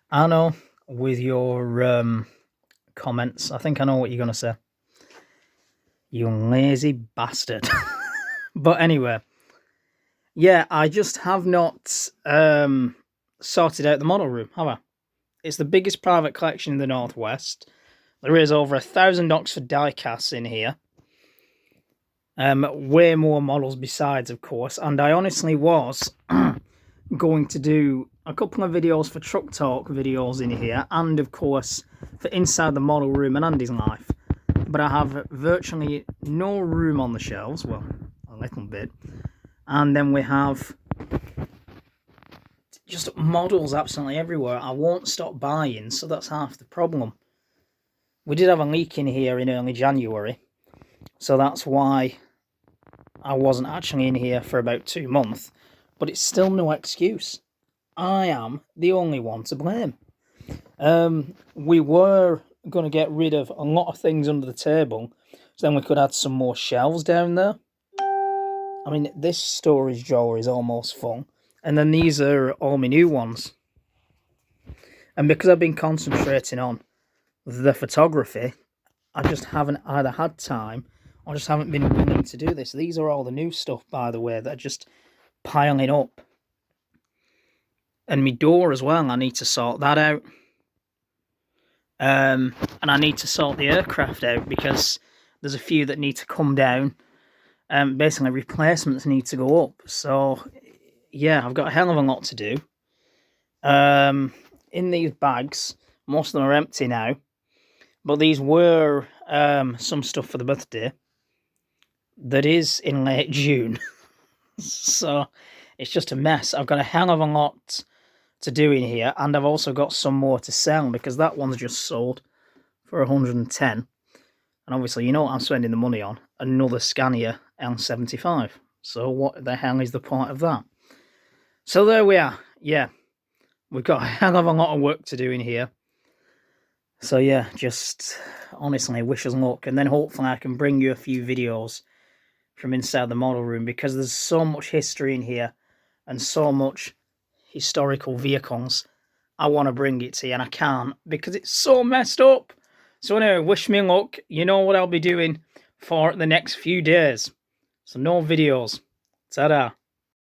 I know with your comments, I think I know what you're going to say. You lazy bastard. But anyway, yeah, I just have not sorted out the model room, have I? It's the biggest private collection in the Northwest. There is over 1,000 Oxford die-casts in here. Way more models besides, of course. And I honestly was going to do a couple of videos for Truck Talk videos in here, and of course for Inside the Model Room and Andy's Life. But I have virtually no room on the shelves, well, a little bit. And then we have just models absolutely everywhere. I won't stop buying, so that's half the problem. We did have a leak in here in early January, so that's why I wasn't actually in here for about 2 months. But it's still no excuse. I am the only one to blame. We were going to get rid of a lot of things under the table, so then we could add some more shelves down there. I mean, this storage drawer is almost full, and then these are all my new ones. And because I've been concentrating on the photography, I just haven't either had time or just haven't been willing to do this. These are all the new stuff, by the way, that are just piling up. And my door as well, I need to sort that out. And I need to sort the aircraft out because there's a few that need to come down. Basically, replacements need to go up. So, yeah, I've got a hell of a lot to do. In these bags, most of them are empty now. But these were some stuff for the birthday. That is in late June. So, it's just a mess. I've got a hell of a lot to do in here, and I've also got some more to sell because that one's just sold for 110. And obviously, you know what I'm spending the money on? Another Scania L75. So what the hell is the point of that? So there we are. Yeah, we've got a hell of a lot of work to do in here. So yeah, just honestly, wish us luck. And then hopefully I can bring you a few videos from inside the model room because there's so much history in here and so much historical vehicles. I want to bring it to you and I can't because it's so messed up. So anyway, wish me luck. You know what I'll be doing for the next few days. So no videos. Ta-da.